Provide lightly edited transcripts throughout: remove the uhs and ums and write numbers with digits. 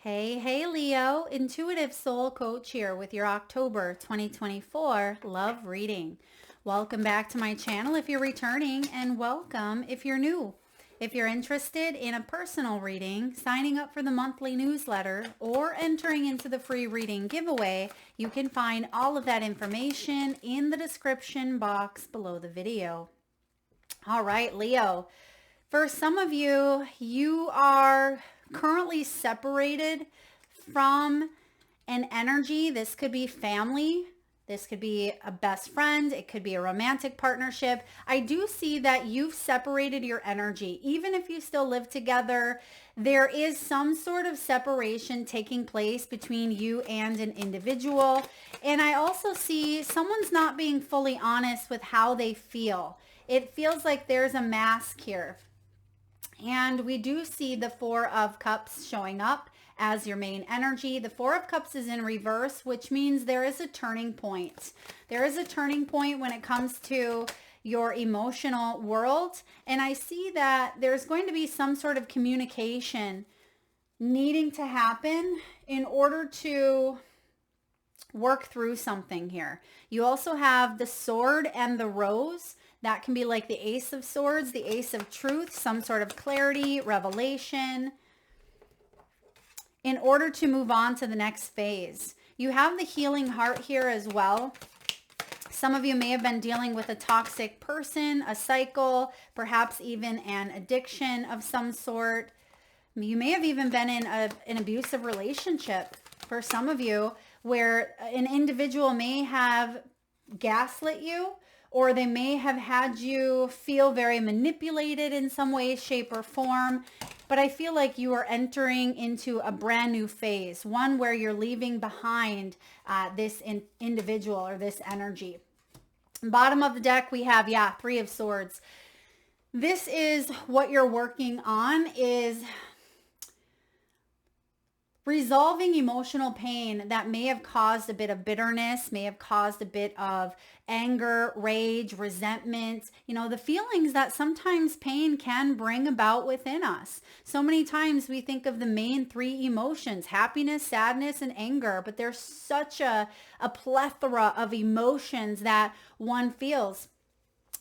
Hey, Leo, Intuitive Soul Coach here with your October 2024 love reading. Welcome back to my channel if you're returning, and welcome if you're new. If you're interested in a personal reading, signing up for the monthly newsletter, or entering into the free reading giveaway, you can find all of that information in the description box below the video. All right, Leo. For some of you, you are currently separated from an energy. This could be family. This could be a best friend. It could be a romantic partnership. I do see that you've separated your energy. Even if you still live together, there is some sort of separation taking place between you and an individual. And I also see someone's not being fully honest with how they feel. It feels like there's a mask here. And we do see the Four of Cups showing up as your main energy. The Four of Cups is in reverse, which means there is a turning point. There is a turning point when it comes to your emotional world. And I see that there's going to be some sort of communication needing to happen in order to work through something here. You also have the Sword and the Rose. That can be like the Ace of Swords, the Ace of Truth, some sort of clarity, revelation, in order to move on to the next phase. You have the Healing Heart here as well. Some of you may have been dealing with a toxic person, a cycle, perhaps even an addiction of some sort. You may have even been in an abusive relationship for some of you, where an individual may have gaslit you, or they may have had you feel very manipulated in some way, shape, or form. But I feel like you are entering into a brand new phase, one where you're leaving behind this individual or this energy. Bottom of the deck, we have, Three of Swords. This is what you're working on, is resolving emotional pain that may have caused a bit of bitterness, may have caused a bit of anger, rage, resentment, the feelings that sometimes pain can bring about within us. So many times we think of the main three emotions: happiness, sadness, and anger, but there's such a plethora of emotions that one feels.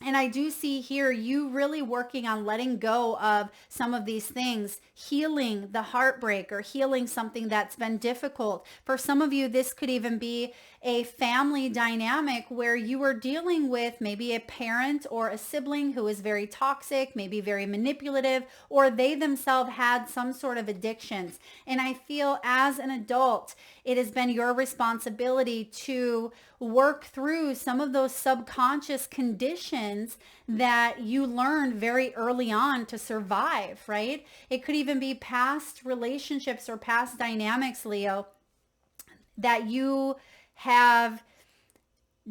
And I do see here you really working on letting go of some of these things, healing the heartbreak or healing something that's been difficult. For some of you, this could even be a family dynamic where you are dealing with maybe a parent or a sibling who is very toxic, maybe very manipulative, or they themselves had some sort of addictions. And I feel as an adult, it has been your responsibility to work through some of those subconscious conditions that you learned very early on to survive, right? It could even be past relationships or past dynamics, Leo, that you have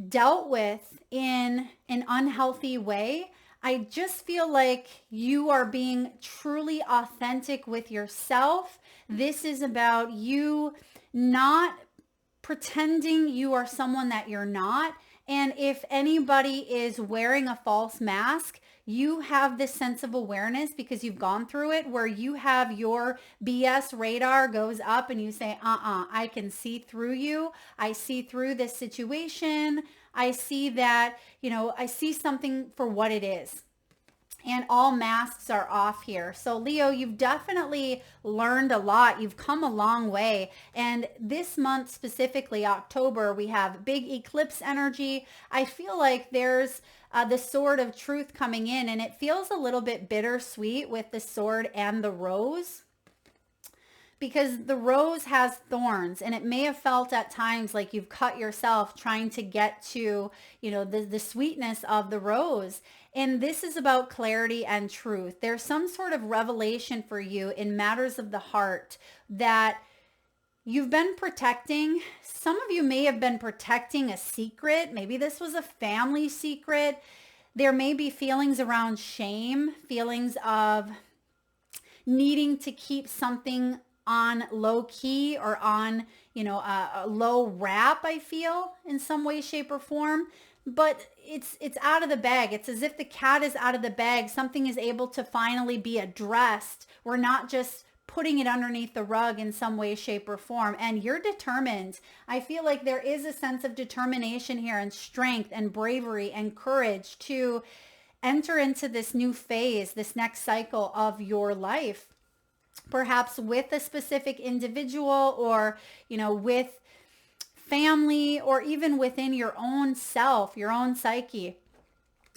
dealt with in an unhealthy way. I just feel like you are being truly authentic with yourself. This is about you not pretending you are someone that you're not. And if anybody is wearing a false mask, you have this sense of awareness because you've gone through it, where you have your BS radar goes up and you say, I can see through you. I see through this situation. I see that, I see something for what it is. And all masks are off here. So Leo, you've definitely learned a lot. You've come a long way. And this month specifically, October, we have big eclipse energy. I feel like there's the Sword of Truth coming in, and it feels a little bit bittersweet with the Sword and the Rose, because the rose has thorns, and it may have felt at times like you've cut yourself trying to get to, the sweetness of the rose. And this is about clarity and truth. There's some sort of revelation for you in matters of the heart that you've been protecting. Some of you may have been protecting a secret. Maybe this was a family secret. There may be feelings around shame, feelings of needing to keep something on low key or on, a low wrap, I feel, in some way, shape, or form. But it's out of the bag. It's as if the cat is out of the bag. Something is able to finally be addressed. We're not just putting it underneath the rug in some way, shape, or form. And you're determined. I feel like there is a sense of determination here and strength and bravery and courage to enter into this new phase, this next cycle of your life. Perhaps with a specific individual, or, with family, or even within your own self, your own psyche,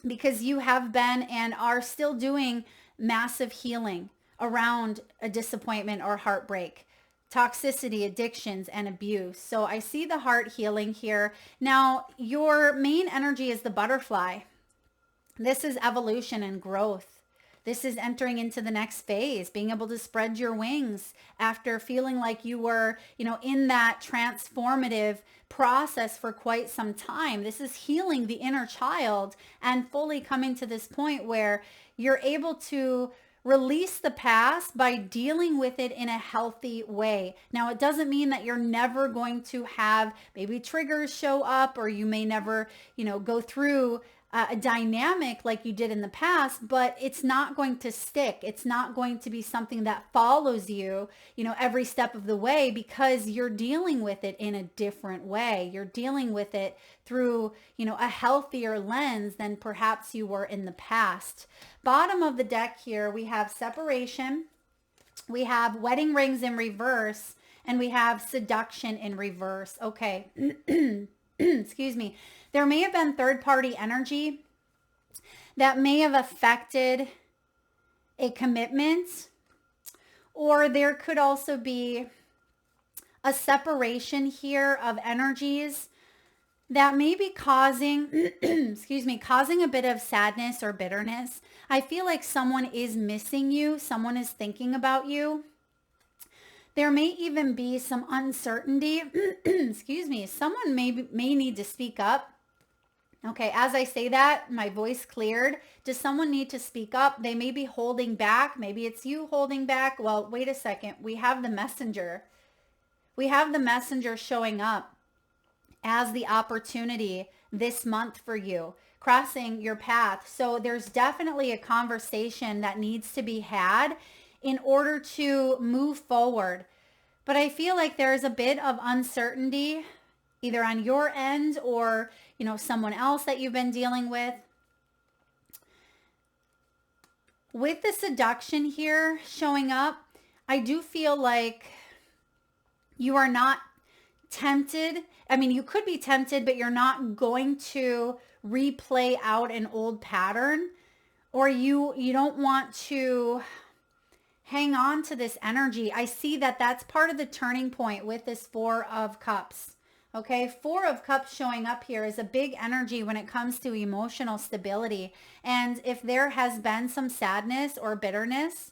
because you have been and are still doing massive healing around a disappointment or heartbreak, toxicity, addictions, and abuse. So I see the heart healing here. Now, your main energy is the butterfly. This is evolution and growth. This is entering into the next phase, being able to spread your wings after feeling like you were, in that transformative process for quite some time. This is healing the inner child and fully coming to this point where you're able to release the past by dealing with it in a healthy way. Now, it doesn't mean that you're never going to have maybe triggers show up, or you may never, go through a dynamic like you did in the past, but it's not going to stick. It's not going to be something that follows you, every step of the way, because you're dealing with it in a different way. You're dealing with it through, a healthier lens than perhaps you were in the past. Bottom of the deck here, we have separation, we have wedding rings in reverse, and we have seduction in reverse. Okay. Excuse me. There may have been third-party energy that may have affected a commitment, or there could also be a separation here of energies that may be causing, causing a bit of sadness or bitterness. I feel like someone is missing you. Someone is thinking about you. There may even be some uncertainty. Someone may need to speak up. Okay, as I say that, my voice cleared. Does someone need to speak up? They may be holding back. Maybe it's you holding back. Well, wait a second. We have the messenger. We have the messenger showing up as the opportunity this month for you, crossing your path. So there's definitely a conversation that needs to be had in order to move forward. But I feel like there is a bit of uncertainty either on your end or, someone else that you've been dealing with. With the seduction here showing up, I do feel like you are not tempted. I mean, you could be tempted, but you're not going to replay out an old pattern, or you don't want to hang on to this energy. I see that that's part of the turning point with this Four of Cups. Okay, Four of Cups showing up here is a big energy when it comes to emotional stability. And if there has been some sadness or bitterness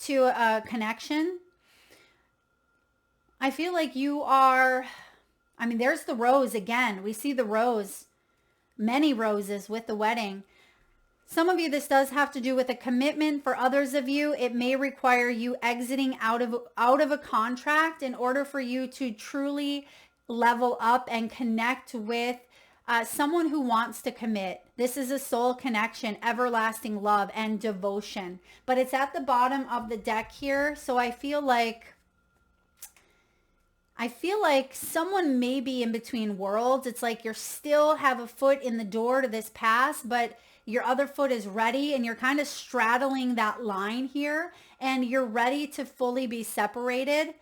to a connection, I feel like you are, there's the rose again. We see the rose, many roses with the wedding. Some of you, this does have to do with a commitment. For others of you, it may require you exiting out of a contract in order for you to truly level up and connect with someone who wants to commit. This is a soul connection, everlasting love, and devotion. But it's at the bottom of the deck here. So I feel like someone may be in between worlds. It's like you still have a foot in the door to this past, but your other foot is ready, and you're kind of straddling that line here, and you're ready to fully be separated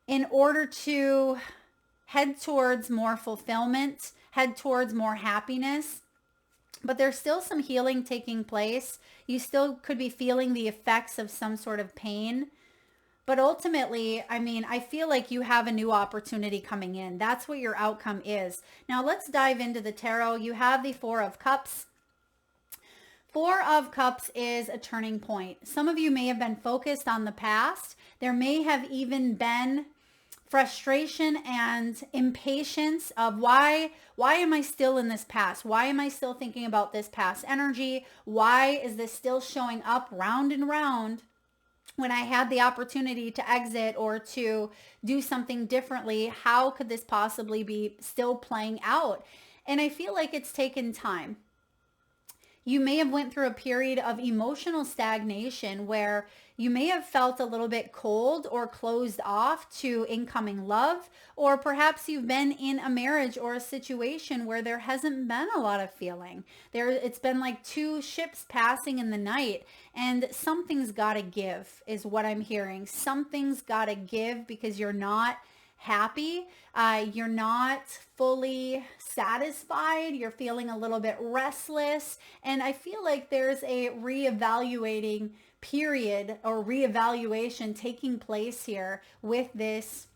in order to head towards more fulfillment, head towards more happiness. But there's still some healing taking place. You still could be feeling the effects of some sort of pain. But ultimately, I feel like you have a new opportunity coming in. That's what your outcome is. Now let's dive into the tarot. You have the Four of Cups. Four of Cups is a turning point. Some of you may have been focused on the past. There may have even been frustration and impatience of why am I still in this past? Why am I still thinking about this past energy? Why is this still showing up round and round when I had the opportunity to exit or to do something differently? How could this possibly be still playing out? And I feel like it's taken time. You may have went through a period of emotional stagnation where, you may have felt a little bit cold or closed off to incoming love, or perhaps you've been in a marriage or a situation where there hasn't been a lot of feeling. It's been like two ships passing in the night, and something's got to give is what I'm hearing. Something's got to give because you're not happy. You're not fully satisfied. You're feeling a little bit restless. And I feel like there's a reevaluating period or reevaluation taking place here with this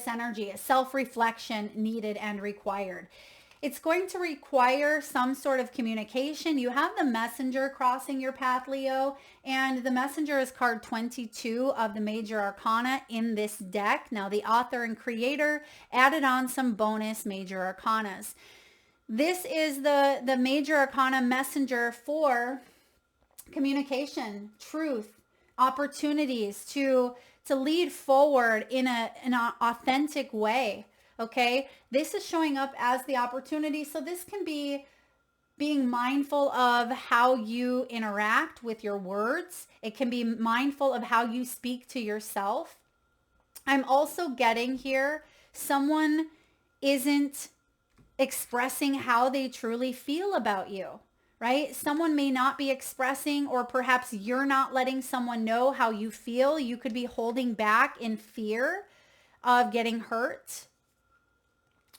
energy, a self-reflection needed and required. It's going to require some sort of communication. You have the messenger crossing your path, Leo, and the messenger is card 22 of the major arcana in this deck. Now, the author and creator added on some bonus major arcanas. This is the major arcana messenger for communication, truth, opportunities to lead forward in an authentic way. Okay, this is showing up as the opportunity. So this can be being mindful of how you interact with your words. It can be mindful of how you speak to yourself. I'm also getting here, someone isn't expressing how they truly feel about you, right? Someone may not be expressing, or perhaps you're not letting someone know how you feel. You could be holding back in fear of getting hurt.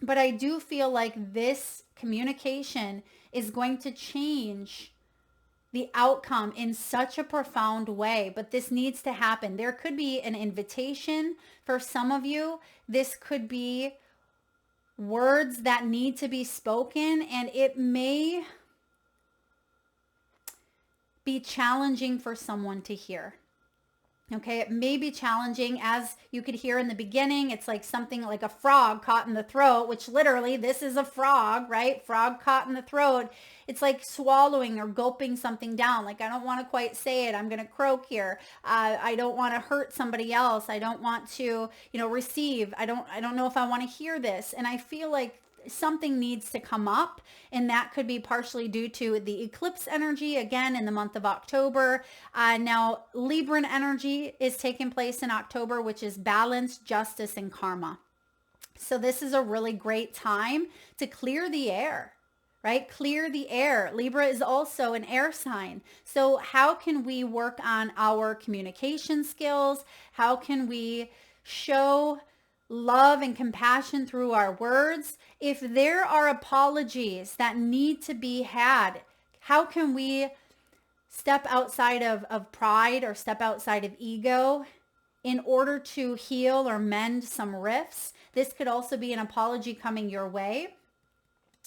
But I do feel like this communication is going to change the outcome in such a profound way, but this needs to happen. There could be an invitation for some of you. This could be words that need to be spoken, and it may be challenging for someone to hear. Okay, it may be challenging, as you could hear in the beginning. It's like something like a frog caught in the throat, which literally this is a frog, right? Frog caught in the throat. It's like swallowing or gulping something down. Like, I don't want to quite say it. I'm going to croak here. I don't want to hurt somebody else. I don't want to, receive. I don't know if I want to hear this. And I feel like something needs to come up, and that could be partially due to the eclipse energy again in the month of October. Now, Libran energy is taking place in October, which is balance, justice, and karma. So this is a really great time to clear the air, right? Clear the air. Libra is also an air sign. So how can we work on our communication skills? How can we show love and compassion through our words? If there are apologies that need to be had, how can we step outside of pride or step outside of ego in order to heal or mend some rifts? This could also be an apology coming your way.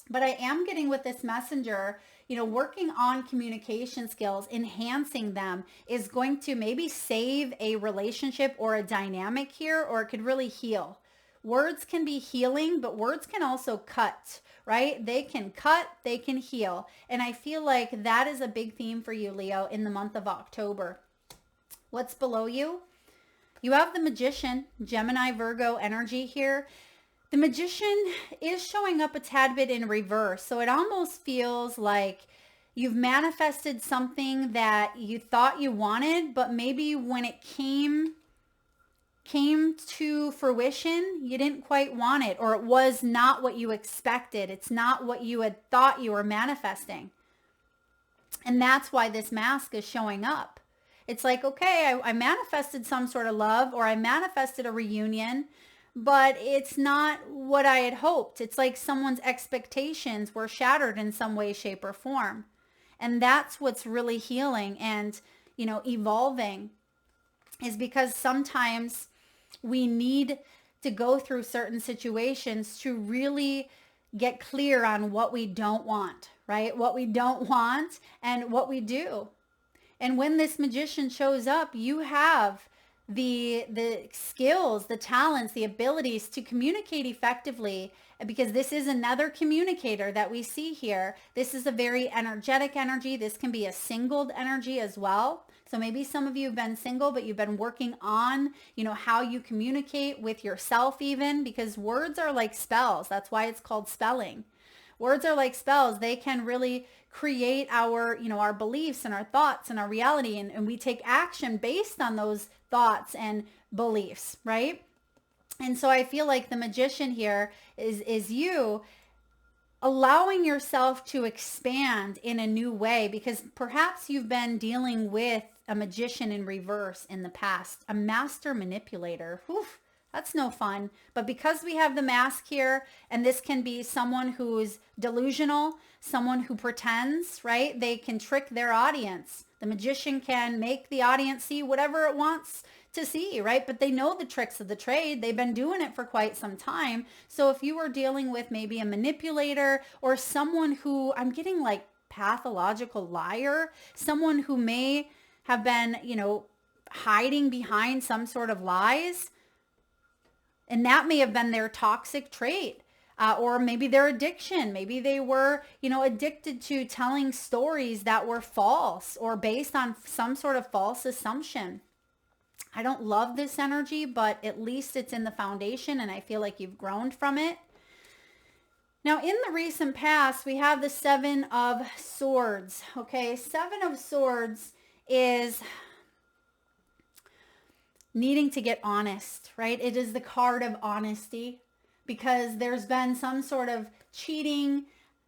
But I am getting with this messenger, working on communication skills, enhancing them is going to maybe save a relationship or a dynamic here, or it could really heal. Words can be healing, but words can also cut, right? They can cut, they can heal. And I feel like that is a big theme for you, Leo, in the month of October. What's below you? You have the Magician, Gemini, Virgo energy here. The Magician is showing up a tad bit in reverse. So it almost feels like you've manifested something that you thought you wanted, but maybe when it came to fruition, you didn't quite want it, or it was not what you expected. It's not what you had thought you were manifesting. And that's why this mask is showing up. It's like, okay, I manifested some sort of love, or I manifested a reunion, but it's not what I had hoped. It's like someone's expectations were shattered in some way, shape, or form. And that's what's really healing and, evolving, is because sometimes we need to go through certain situations to really get clear on what we don't want, right? What we don't want and what we do. And when this Magician shows up, you have the skills, the talents, the abilities to communicate effectively, because this is another communicator that we see here. This is a very energetic energy. This can be a singled energy as well. So maybe some of you have been single, but you've been working on, how you communicate with yourself even, because words are like spells. That's why it's called spelling. Words are like spells. They can really create our, our beliefs and our thoughts and our reality. And we take action based on those thoughts and beliefs, right? And so I feel like the magician here is you allowing yourself to expand in a new way, because perhaps you've been dealing with a magician in reverse in the past, a master manipulator. Whew, that's no fun. But because we have the mask here, and this can be someone who's delusional, someone who pretends, right? They can trick their audience. The magician can make the audience see whatever it wants to see, right? But they know the tricks of the trade. They've been doing it for quite some time. So if you were dealing with maybe a manipulator or someone who, I'm getting like pathological liar, someone who may have been, hiding behind some sort of lies, and that may have been their toxic trait. Or maybe their addiction. Maybe they were, addicted to telling stories that were false or based on some sort of false assumption. I don't love this energy, but at least it's in the foundation, and I feel like you've grown from it. Now, in the recent past, we have the Seven of Swords. Okay, Seven of Swords is needing to get honest, right? It is the card of honesty, because there's been some sort of cheating,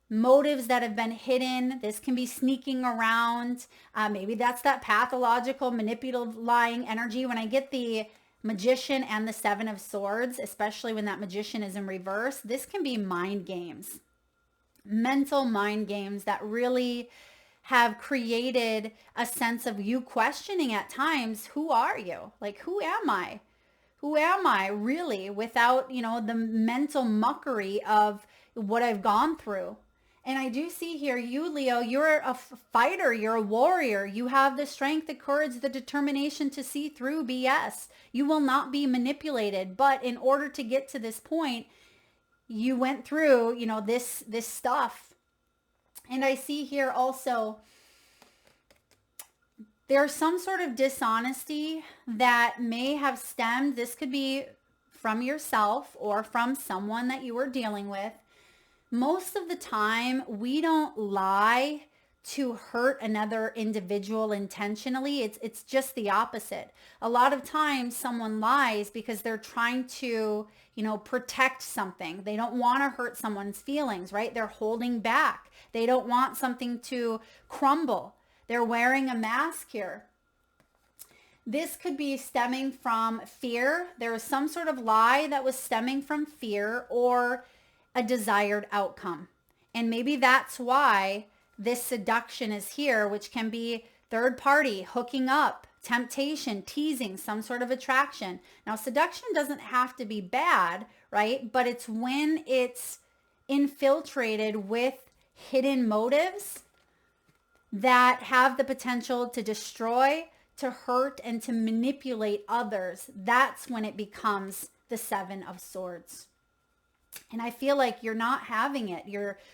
motives that have been hidden. This can be sneaking around. Maybe that's that pathological, manipulative, lying energy. When I get the magician and the Seven of Swords, especially when that magician is in reverse, this can be mind games, mental mind games that really have created a sense of you questioning at times, who are you? Like, who am I? Who am I really, without, the mental muckery of what I've gone through? And I do see here, you, Leo, you're a fighter, you're a warrior. You have the strength, the courage, the determination to see through BS. You will not be manipulated. But in order to get to this point, you went through, this stuff. And I see here also, there's some sort of dishonesty that may have stemmed. This could be from yourself or from someone that you were dealing with. Most of the time, we don't lie to hurt another individual intentionally. It's just the opposite. A lot of times someone lies because they're trying to, protect something. They don't want to hurt someone's feelings, right? They're holding back. They don't want something to crumble. They're wearing a mask here. This could be stemming from fear. There was some sort of lie that was stemming from fear or a desired outcome. And maybe that's why this seduction is here, which can be third party, hooking up, temptation, teasing, some sort of attraction. Now, seduction doesn't have to be bad, right? But it's when it's infiltrated with hidden motives that have the potential to destroy, to hurt, and to manipulate others. That's when it becomes the Seven of Swords. And I feel like you're not having it.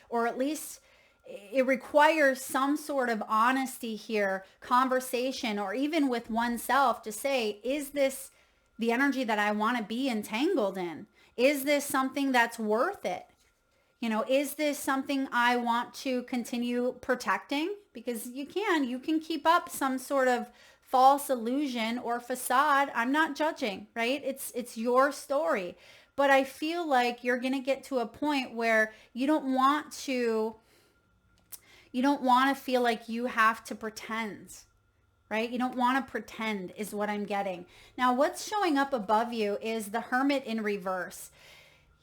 Or at least it requires some sort of honesty here, conversation, or even with oneself to say, is this the energy that I want to be entangled in? Is this something that's worth it? Is this something I want to continue protecting? Because you can keep up some sort of false illusion or facade. I'm not judging, right? It's your story. But I feel like you're going to get to a point where you don't want to feel like you have to pretend, right? You don't want to pretend is what I'm getting. Now, what's showing up above you is the Hermit in reverse.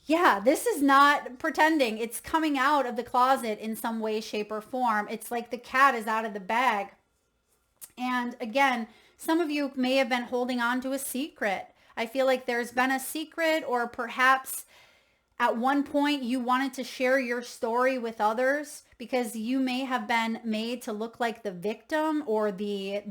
Yeah, this is not pretending. It's coming out of the closet in some way, shape, or form. It's like the cat is out of the bag. And again, some of you may have been holding on to a secret. I feel like there's been a secret, or perhaps at one point you wanted to share your story with others because you may have been made to look like the victim or the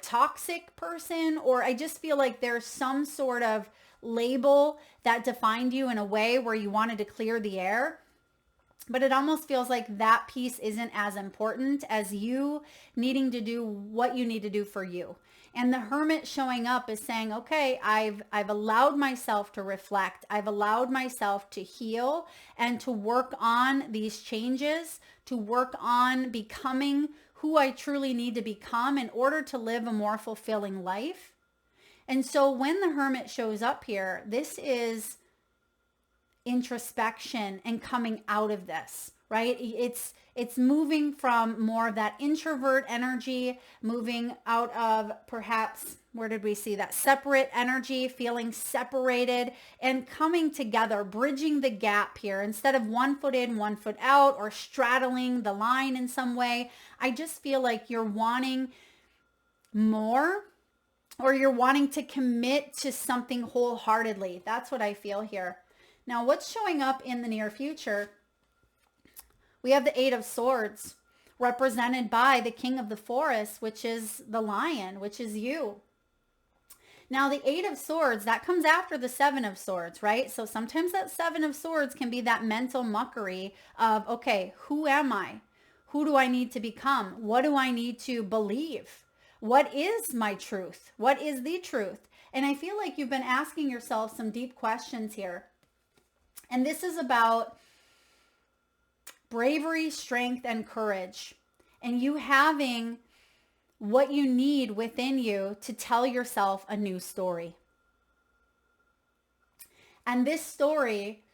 toxic person, or I just feel like there's some sort of label that defined you in a way where you wanted to clear the air. But it almost feels like that piece isn't as important as you needing to do what you need to do for you. And the Hermit showing up is saying, okay, I've allowed myself to reflect. I've allowed myself to heal and to work on these changes, to work on becoming who I truly need to become in order to live a more fulfilling life. And so when the Hermit shows up here, this is introspection and coming out of this, right? It's moving from more of that introvert energy, moving out of perhaps, where did we see that? Separate energy, feeling separated, and coming together, bridging the gap here. Instead of 1 foot in, 1 foot out, or straddling the line in some way, I just feel like you're wanting more, or you're wanting to commit to something wholeheartedly. That's what I feel here. Now, what's showing up in the near future? We have the 8 of Swords, represented by the King of the Forest, which is the Lion, which is you. Now, the 8 of Swords, that comes after the 7 of Swords, right? So sometimes that 7 of Swords can be that mental muckery of, okay, who am I? Who do I need to become? What do I need to believe? What is my truth? What is the truth? And I feel like you've been asking yourself some deep questions here. And this is about bravery, strength, and courage. And you having what you need within you to tell yourself a new story. And this story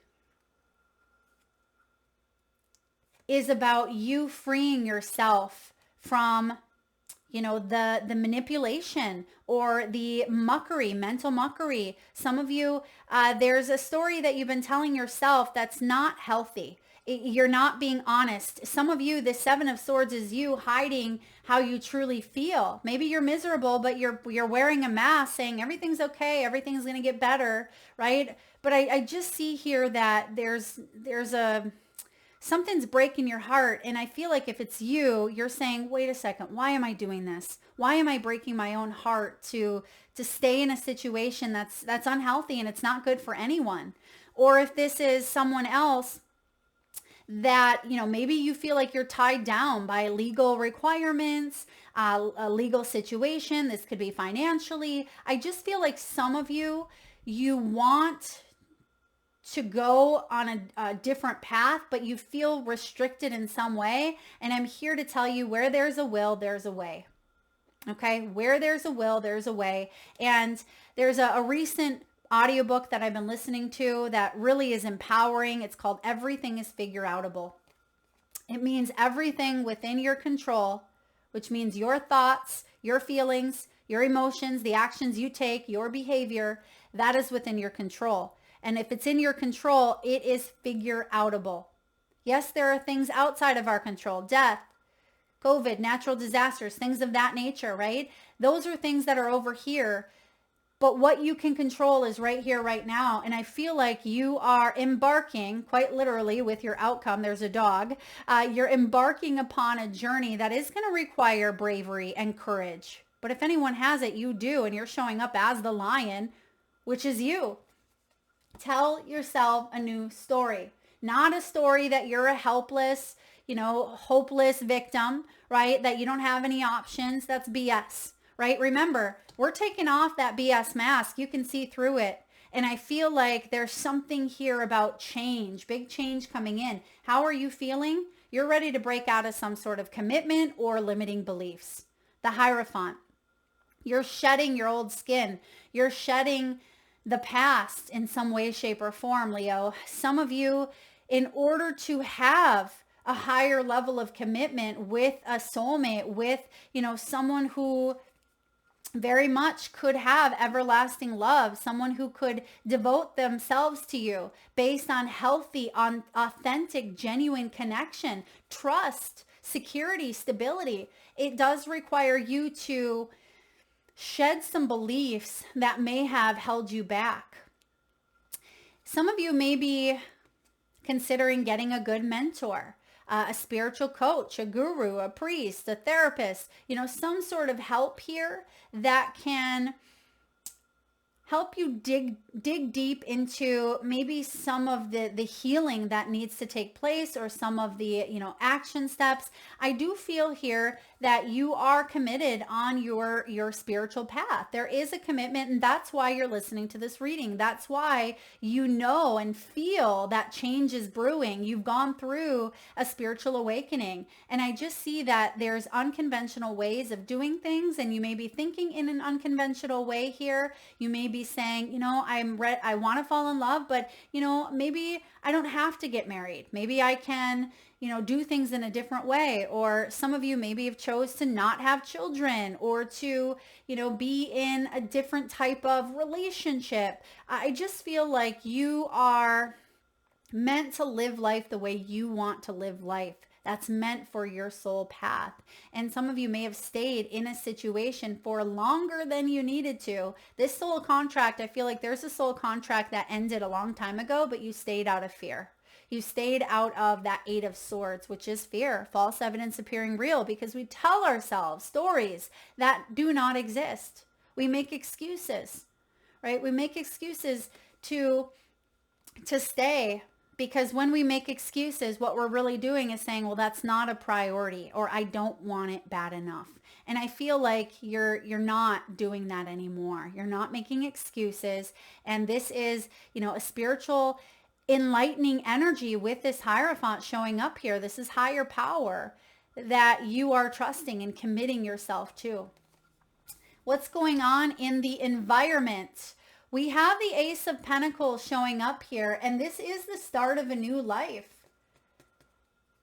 is about you freeing yourself from the manipulation or the muckery, mental muckery. Some of you, there's a story that you've been telling yourself that's not healthy. You're not being honest. Some of you, the 7 of Swords is you hiding how you truly feel. Maybe you're miserable, but you're wearing a mask saying everything's okay, everything's going to get better, right? But I just see here that there's something's breaking your heart. And I feel like if it's you, you're saying, wait a second, why am I doing this? Why am I breaking my own heart to stay in a situation that's unhealthy and it's not good for anyone? Or if this is someone else that, maybe you feel like you're tied down by legal requirements, a legal situation. This could be financially. I just feel like some of you want to go on a different path, but you feel restricted in some way. And I'm here to tell you, where there's a will, there's a way. Okay. Where there's a will, there's a way. And there's a recent audiobook that I've been listening to that really is empowering. It's called Everything is Figure Outable. It means everything within your control, which means your thoughts, your feelings, your emotions, the actions you take, your behavior, that is within your control. And if it's in your control, it is figure outable. Yes, there are things outside of our control, death, COVID, natural disasters, things of that nature, right? Those are things that are over here. But what you can control is right here, right now. And I feel like you are embarking, quite literally, with your outcome. There's a dog. You're embarking upon a journey that is going to require bravery and courage. But if anyone has it, you do. And you're showing up as the lion, which is you. Tell yourself a new story, not a story that you're a helpless, hopeless victim, right? That you don't have any options. That's BS, right? Remember, we're taking off that BS mask. You can see through it. And I feel like there's something here about change, big change coming in. How are you feeling? You're ready to break out of some sort of commitment or limiting beliefs. The Hierophant. You're shedding your old skin. You're shedding the past in some way, shape, or form, Leo. Some of you, in order to have a higher level of commitment with a soulmate, with, someone who very much could have everlasting love, someone who could devote themselves to you based on healthy, on authentic, genuine connection, trust, security, stability. It does require you to shed some beliefs that may have held you back. Some of you may be considering getting a good mentor, a spiritual coach, a guru, a priest, a therapist, some sort of help here that can help you dig deep into maybe some of the healing that needs to take place, or some of the, action steps. I do feel here that you are committed on your spiritual path. There is a commitment, and that's why you're listening to this reading. That's why you know and feel that change is brewing. You've gone through a spiritual awakening, and I just see that there's unconventional ways of doing things, and you may be thinking in an unconventional way here. You may be saying, I want to fall in love, but maybe I don't have to get married. Maybe I can do things in a different way. Or some of you maybe have chose to not have children, or to, be in a different type of relationship. I just feel like you are meant to live life the way you want to live life. That's meant for your soul path. And some of you may have stayed in a situation for longer than you needed to. This soul contract, I feel like there's a soul contract that ended a long time ago, but you stayed out of fear. You stayed out of that 8 of Swords, which is fear, false evidence appearing real, because we tell ourselves stories that do not exist. We make excuses, right? We make excuses to stay, because when we make excuses, what we're really doing is saying, well, that's not a priority, or I don't want it bad enough. And I feel like you're not doing that anymore. You're not making excuses. And this is, a spiritual enlightening energy with this Hierophant showing up here. This is higher power that you are trusting and committing yourself to. What's going on in the environment? We have the Ace of Pentacles showing up here, and this is the start of a new life.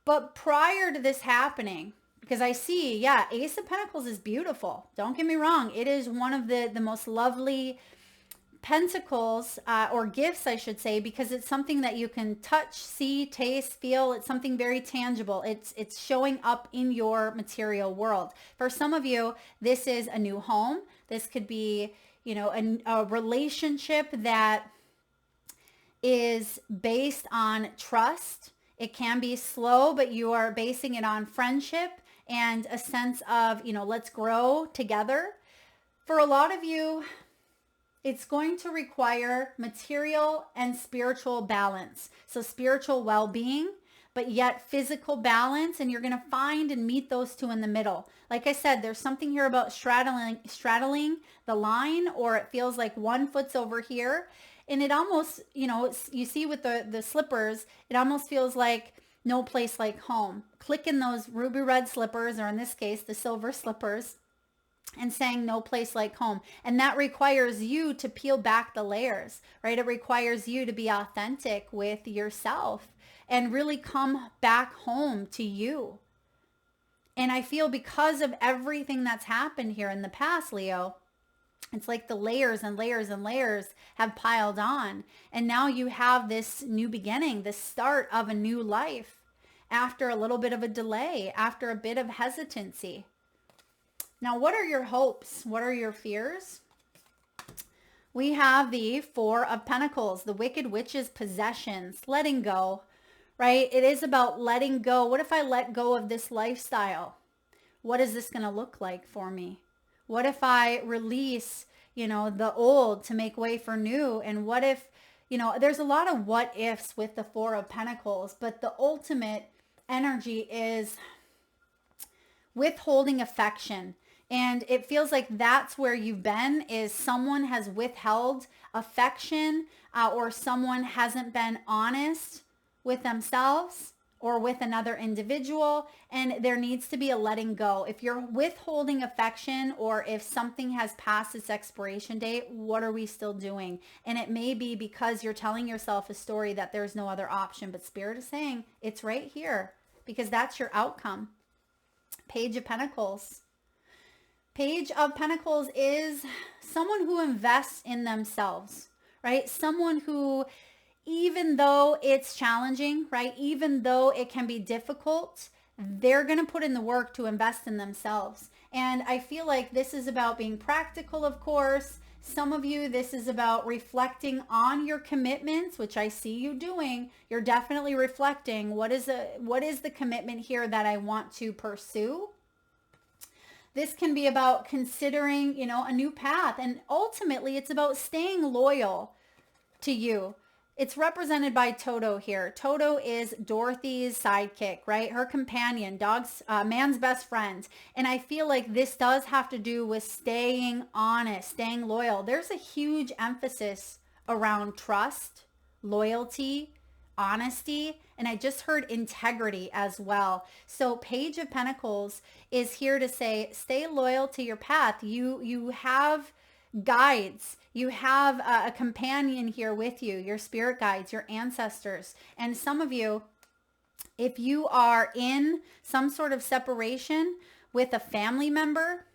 But prior to this happening, because I see, Ace of Pentacles is beautiful. Don't get me wrong. It is one of the most lovely pentacles, or gifts, I should say, because it's something that you can touch, see, taste, feel. It's something very tangible. It's showing up in your material world. For some of you, this is a new home. This could be, a relationship that is based on trust. It can be slow, but you are basing it on friendship and a sense of, let's grow together. For a lot of you, it's going to require material and spiritual balance. So spiritual well-being, but yet physical balance. And you're going to find and meet those two in the middle. Like I said, there's something here about straddling the line, or it feels like one foot's over here. And it almost, you see with the slippers, it almost feels like no place like home. Click in those ruby red slippers, or in this case, the silver slippers, and saying no place like home. And that requires you to peel back the layers, right? It requires you to be authentic with yourself and really come back home to you. And I feel because of everything that's happened here in the past, Leo, it's like the layers and layers and layers have piled on. And now you have this new beginning, the start of a new life after a little bit of a delay, after a bit of hesitancy. Now, what are your hopes? What are your fears? We have the Four of Pentacles, the Wicked Witch's possessions, letting go, right? It is about letting go. What if I let go of this lifestyle? What is this going to look like for me? What if I release, the old to make way for new? And what if, there's a lot of what ifs with the Four of Pentacles, but the ultimate energy is withholding affection. And it feels like that's where you've been, is someone has withheld affection, or someone hasn't been honest with themselves or with another individual. And there needs to be a letting go. If you're withholding affection, or if something has passed its expiration date, what are we still doing? And it may be because you're telling yourself a story that there's no other option, but Spirit is saying it's right here, because that's your outcome. Page of Pentacles. Page of Pentacles is someone who invests in themselves, right? Someone who, even though it's challenging, right? Even though it can be difficult, they're going to put in the work to invest in themselves. And I feel like this is about being practical, of course. Some of you, this is about reflecting on your commitments, which I see you doing. You're definitely reflecting, what is the commitment here that I want to pursue? This can be about considering, a new path. And ultimately, it's about staying loyal to you. It's represented by Toto here. Toto is Dorothy's sidekick, right? Her companion, man's best friend. And I feel like this does have to do with staying honest, staying loyal. There's a huge emphasis around trust, loyalty, honesty, and I just heard integrity as well. So Page of Pentacles is here to say, stay loyal to your path. You have guides. You have a companion here with you, your spirit guides, your ancestors. And some of you, if you are in some sort of separation with a family member,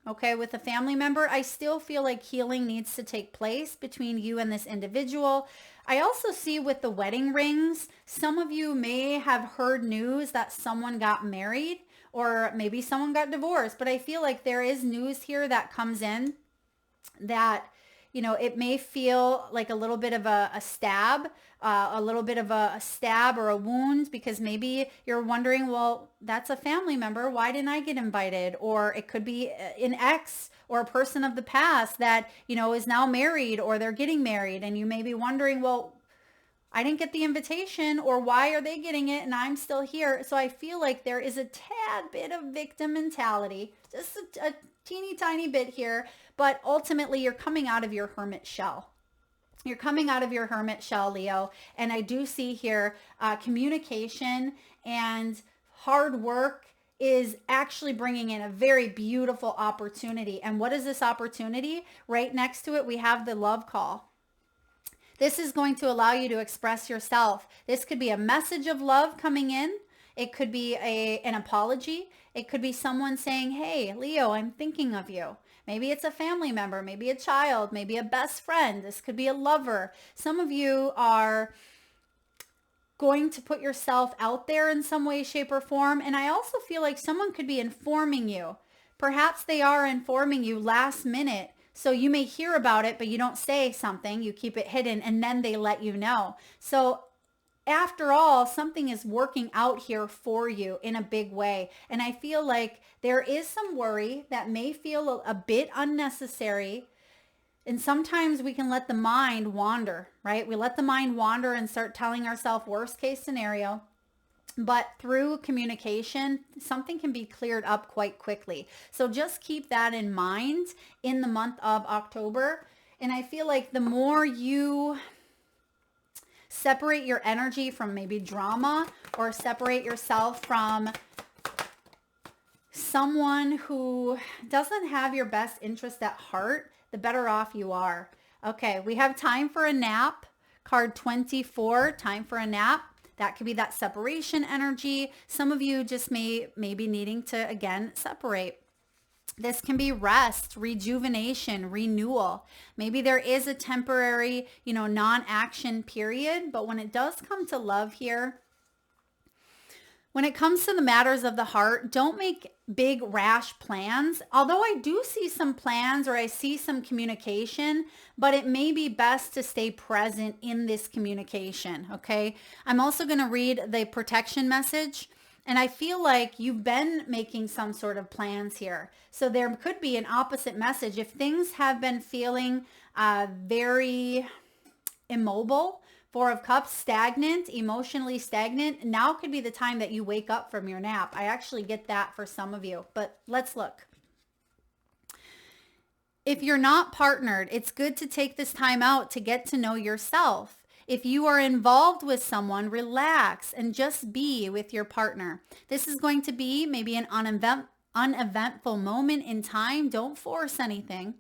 okay, with a family member, I still feel like healing needs to take place between you and this individual. I also see with the wedding rings, some of you may have heard news that someone got married or maybe someone got divorced, but I feel like there is news here that comes in that, it may feel like a little bit of a stab, or a wound, because maybe you're wondering, well, that's a family member. Why didn't I get invited? Or it could be an ex or a person of the past that, is now married or they're getting married. And you may be wondering, well, I didn't get the invitation, or why are they getting it and I'm still here? So I feel like there is a tad bit of victim mentality, just a teeny tiny bit here, but ultimately you're coming out of your hermit shell. You're coming out of your hermit shell, Leo. And I do see here communication and hard work is actually bringing in a very beautiful opportunity. And what is this opportunity? Right next to it, we have the love call. This is going to allow you to express yourself. This could be a message of love coming in. It could be an apology. It could be someone saying, hey, Leo, I'm thinking of you. Maybe it's a family member, maybe a child, maybe a best friend. This could be a lover. Some of you are going to put yourself out there in some way, shape, or form. And I also feel like someone could be informing you. Perhaps they are informing you last minute. So you may hear about it, but you don't say something. You keep it hidden, and then they let you know. So after all, something is working out here for you in a big way. And I feel like there is some worry that may feel a bit unnecessary. And sometimes we can let the mind wander, right? We let the mind wander and start telling ourselves worst case scenario. But through communication, something can be cleared up quite quickly. So just keep that in mind in the month of October. And I feel like the more you separate your energy from maybe drama, or separate yourself from someone who doesn't have your best interest at heart, the better off you are. Okay, we have time for a nap. Card 24, time for a nap. That could be that separation energy. Some of you just may be needing to, again, separate. This can be rest, rejuvenation, renewal. Maybe there is a temporary, non-action period, but when it does come to love here, when it comes to the matters of the heart, don't make big rash plans. Although I do see some plans, or I see some communication, but it may be best to stay present in this communication, okay? I'm also going to read the protection message. And I feel like you've been making some sort of plans here. So there could be an opposite message. If things have been feeling very immobile, Four of Cups, stagnant, emotionally stagnant, now could be the time that you wake up from your nap. I actually get that for some of you, but let's look. If you're not partnered, it's good to take this time out to get to know yourself. If you are involved with someone, relax and just be with your partner. This is going to be maybe an uneventful moment in time. Don't force anything.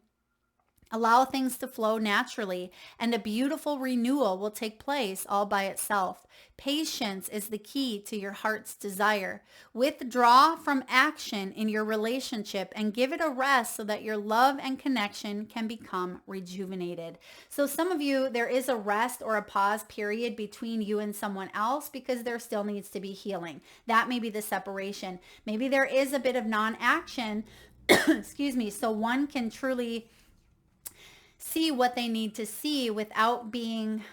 Allow things to flow naturally, and a beautiful renewal will take place all by itself. Patience is the key to your heart's desire. Withdraw from action in your relationship and give it a rest so that your love and connection can become rejuvenated. So some of you, there is a rest or a pause period between you and someone else because there still needs to be healing. That may be the separation. Maybe there is a bit of non-action, excuse me, so one can truly see what they need to see without being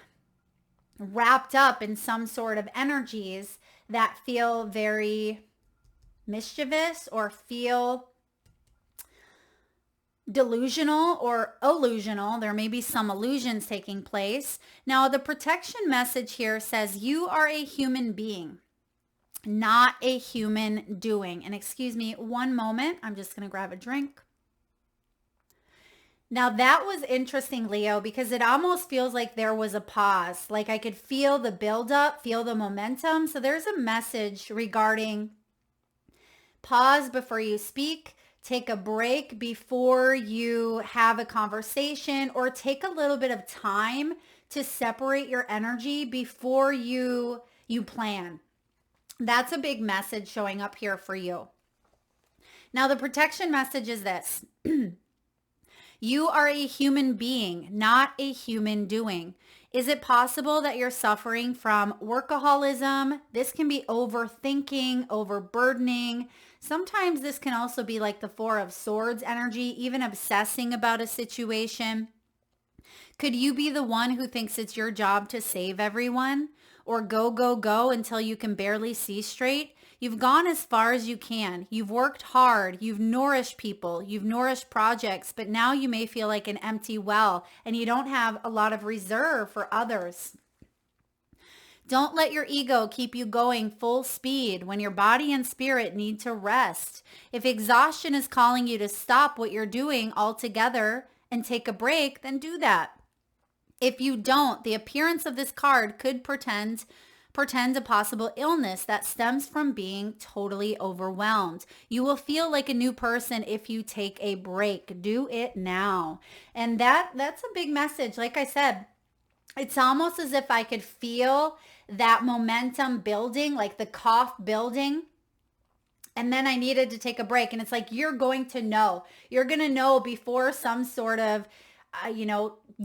wrapped up in some sort of energies that feel very mischievous or feel delusional or illusional. There may be some illusions taking place. Now, the protection message here says you are a human being, not a human doing. And excuse me one moment. I'm just going to grab a drink. Now that was interesting, Leo, because it almost feels like there was a pause. Like I could feel the buildup, feel the momentum. So there's a message regarding pause before you speak, take a break before you have a conversation, or take a little bit of time to separate your energy before you plan. That's a big message showing up here for you. Now the protection message is this. You are a human being, not a human doing. Is it possible that you're suffering from workaholism? This can be overthinking, overburdening. Sometimes this can also be like the Four of Swords energy, even obsessing about a situation. Could you be the one who thinks it's your job to save everyone? Or go until you can barely see straight? You've gone as far as you can. You've worked hard. You've nourished people. You've nourished projects, but now you may feel like an empty well and you don't have a lot of reserve for others. Don't let your ego keep you going full speed when your body and spirit need to rest. If exhaustion is calling you to stop what you're doing altogether and take a break, then do that. If you don't, the appearance of this card could pretend a possible illness that stems from being totally overwhelmed. You will feel like a new person if you take a break. Do it now. And that's a big message. Like I said, it's almost as if I could feel that momentum building, like the cough building. And then I needed to take a break. And it's like, you're going to know. You're going to know before some sort of,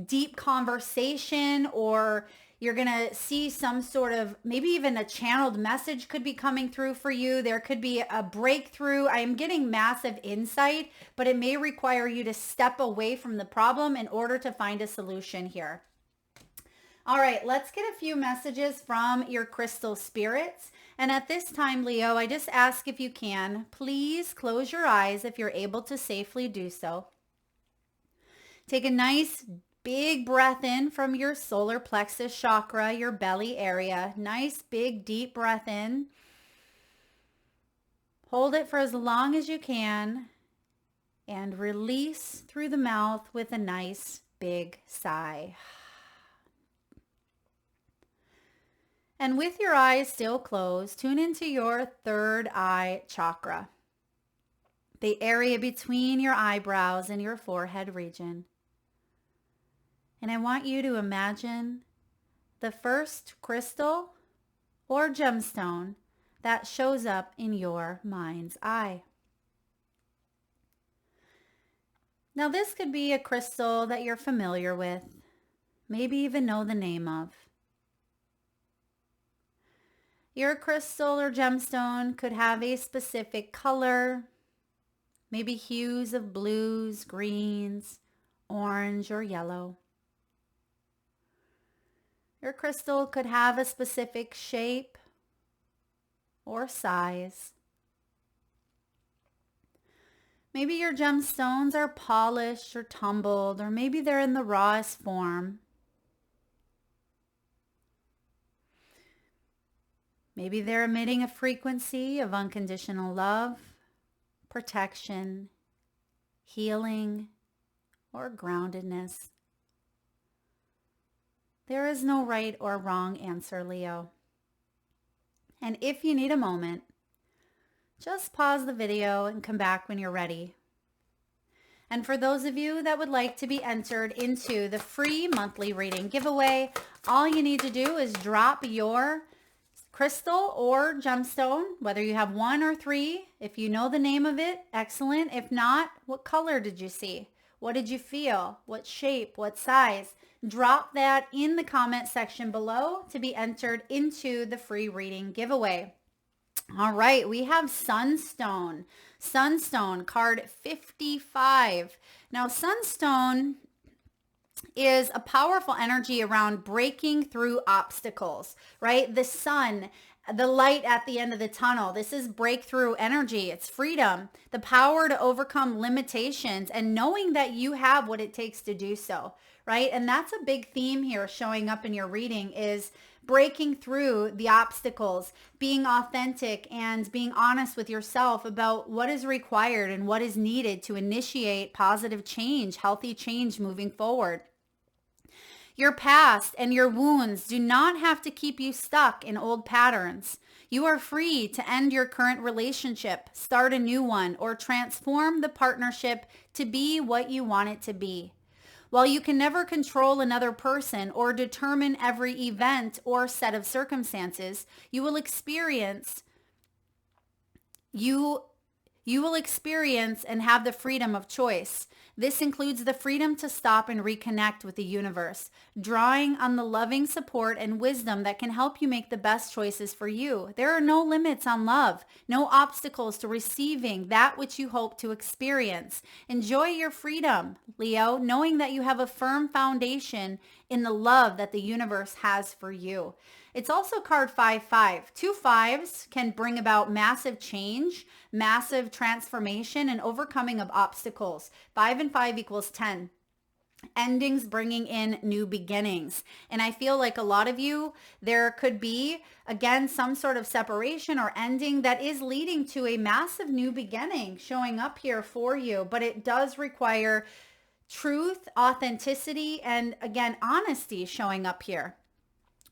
deep conversation, or you're going to see some sort of, maybe even a channeled message could be coming through for you. There could be a breakthrough. I am getting massive insight, but it may require you to step away from the problem in order to find a solution here. All right, let's get a few messages from your crystal spirits. And at this time, Leo, I just ask if you can, please close your eyes if you're able to safely do so. Take a nice big breath in from your solar plexus chakra, your belly area. Nice big deep breath in. Hold it for as long as you can and release through the mouth with a nice big sigh. And with your eyes still closed, tune into your third eye chakra, the area between your eyebrows and your forehead region. And I want you to imagine the first crystal or gemstone that shows up in your mind's eye. Now this could be a crystal that you're familiar with, maybe even know the name of. Your crystal or gemstone could have a specific color, maybe hues of blues, greens, orange, or yellow. Your crystal could have a specific shape or size. Maybe your gemstones are polished or tumbled, or maybe they're in the rawest form. Maybe they're emitting a frequency of unconditional love, protection, healing, or groundedness. There is no right or wrong answer, Leo. And if you need a moment, just pause the video and come back when you're ready. And for those of you that would like to be entered into the free monthly reading giveaway, all you need to do is drop your crystal or gemstone, whether you have one or three. If you know the name of it, excellent. If not, what color did you see? What did you feel? What shape? What size? Drop that in the comment section below to be entered into the free reading giveaway. All right, we have Sunstone. Sunstone, card 55. Now, Sunstone is a powerful energy around breaking through obstacles, right? The sun the light at the end of the tunnel. This is breakthrough energy. It's freedom, the power to overcome limitations, and knowing that you have what it takes to do so, right? And that's a big theme here showing up in your reading, is breaking through the obstacles, being authentic and being honest with yourself about what is required and what is needed to initiate positive change, healthy change moving forward. Your past and your wounds do not have to keep you stuck in old patterns. You are free to end your current relationship, start a new one, or transform the partnership to be what you want it to be. While you can never control another person or determine every event or set of circumstances, you will experience and have the freedom of choice. This includes the freedom to stop and reconnect with the universe, drawing on the loving support and wisdom that can help you make the best choices for you. There are no limits on love, no obstacles to receiving that which you hope to experience. Enjoy your freedom, Leo, knowing that you have a firm foundation in the love that the universe has for you. It's also card 5-5. 2 5s can bring about massive change, massive transformation, and overcoming of obstacles. 5 and 5 equals 10. Endings bringing in new beginnings. And I feel like a lot of you, there could be, again, some sort of separation or ending that is leading to a massive new beginning showing up here for you. But it does require truth, authenticity, and again, honesty showing up here.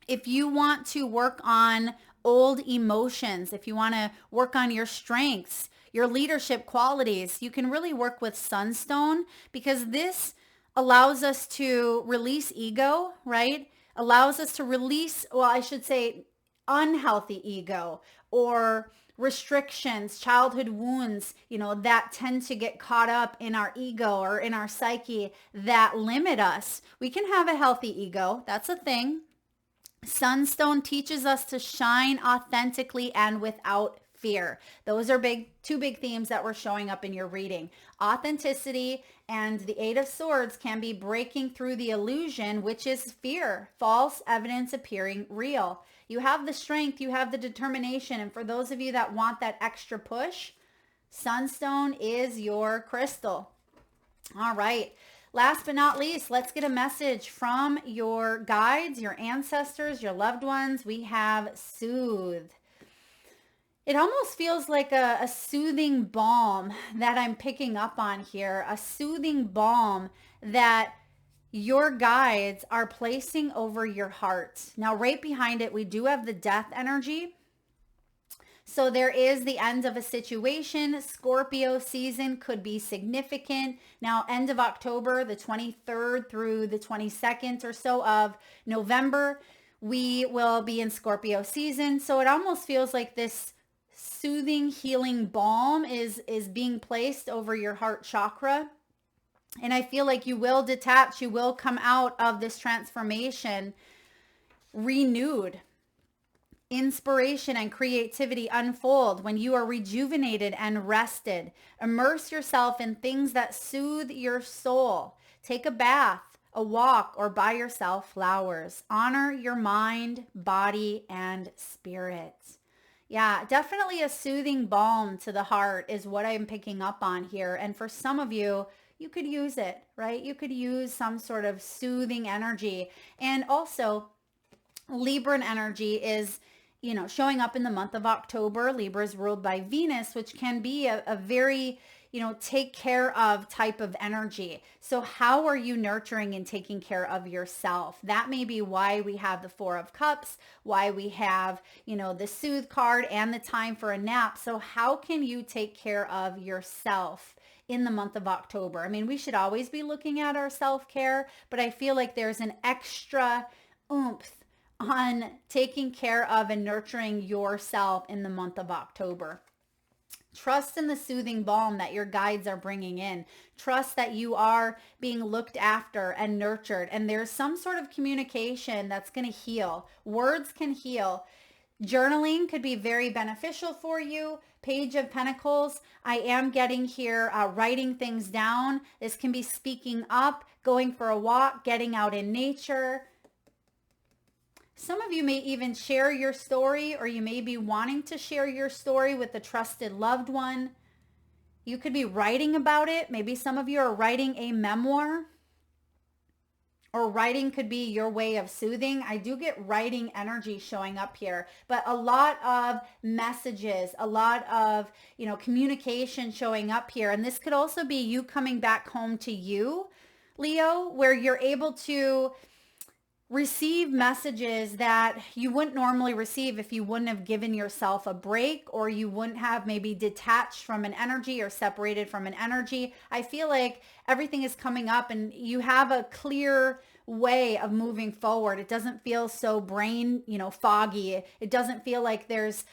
If you want to work on old emotions, if you want to work on your strengths, your leadership qualities, you can really work with Sunstone, because this allows us to release ego, right? Allows us to release, well, I should say unhealthy ego or restrictions, childhood wounds, that tend to get caught up in our ego or in our psyche that limit us. We can have a healthy ego. That's a thing. Sunstone teaches us to shine authentically and without fear. Those are two big themes that were showing up in your reading. Authenticity and the Eight of Swords can be breaking through the illusion, which is fear, false evidence appearing real. You have the strength, you have the determination, and for those of you that want that extra push, Sunstone is your crystal. All right. Last but not least, let's get a message from your guides, your ancestors, your loved ones. We have Soothe. It almost feels like a soothing balm that I'm picking up on here, a soothing balm that your guides are placing over your heart. Now, right behind it, we do have the death energy. So there is the end of a situation. Scorpio season could be significant. Now, end of October, the 23rd through the 22nd or so of November, we will be in Scorpio season. So it almost feels like this soothing, healing balm is being placed over your heart chakra. And I feel like you will detach, you will come out of this transformation renewed. Inspiration and creativity unfold when you are rejuvenated and rested. Immerse yourself in things that soothe your soul. Take a bath, a walk, or buy yourself flowers. Honor your mind, body, and spirit. Yeah, definitely a soothing balm to the heart is what I'm picking up on here. And for some of you, you could use it, right? You could use some sort of soothing energy. And also, Libran energy is showing up in the month of October. Libra is ruled by Venus, which can be a very, take care of type of energy. So how are you nurturing and taking care of yourself? That may be why we have the Four of Cups, why we have, the Soothe card and the time for a nap. So how can you take care of yourself in the month of October? I mean, we should always be looking at our self-care, but I feel like there's an extra oomph on taking care of and nurturing yourself in the month of October. Trust in the soothing balm that your guides are bringing in. Trust that you are being looked after and nurtured, and there's some sort of communication that's going to heal. Words can heal. Journaling could be very beneficial for you. Page of Pentacles, I am getting here writing things down. This can be speaking up, going for a walk, getting out in nature. Some of you may even share your story, or you may be wanting to share your story with a trusted loved one. You could be writing about it. Maybe some of you are writing a memoir, or writing could be your way of soothing. I do get writing energy showing up here, but a lot of messages, a lot of, communication showing up here. And this could also be you coming back home to you, Leo, where you're able to receive messages that you wouldn't normally receive if you wouldn't have given yourself a break, or you wouldn't have maybe detached from an energy or separated from an energy. I feel like everything is coming up and you have a clear way of moving forward. It doesn't feel so brain, foggy. It doesn't feel like there's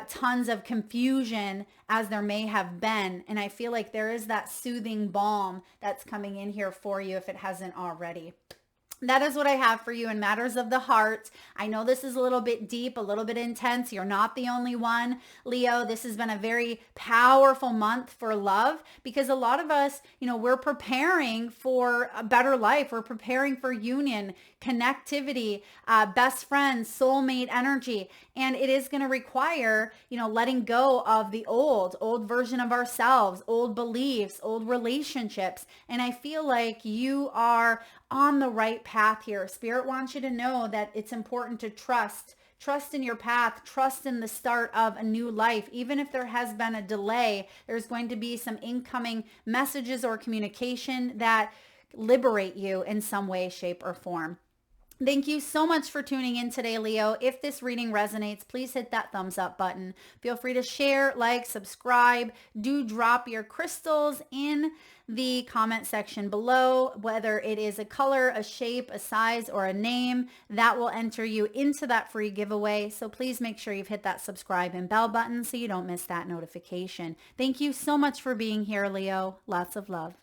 tons of confusion as there may have been. And I feel like there is that soothing balm that's coming in here for you if it hasn't already. That is what I have for you in matters of the heart. I know this is a little bit deep, a little bit intense. You're not the only one, Leo. This has been a very powerful month for love, because a lot of us, we're preparing for a better life. We're preparing for union, connectivity, best friends, soulmate energy. And it is going to require, letting go of the old version of ourselves, old beliefs, old relationships. And I feel like you are on the right path here. Spirit wants you to know that it's important to trust in your path, trust in the start of a new life. Even if there has been a delay, there's going to be some incoming messages or communication that liberate you in some way, shape, or form. Thank you so much for tuning in today, Leo. If this reading resonates, please hit that thumbs up button. Feel free to share, like, subscribe. Do drop your crystals in the comment section below, whether it is a color, a shape, a size, or a name. That will enter you into that free giveaway. So please make sure you've hit that subscribe and bell button so you don't miss that notification. Thank you so much for being here, Leo. Lots of love.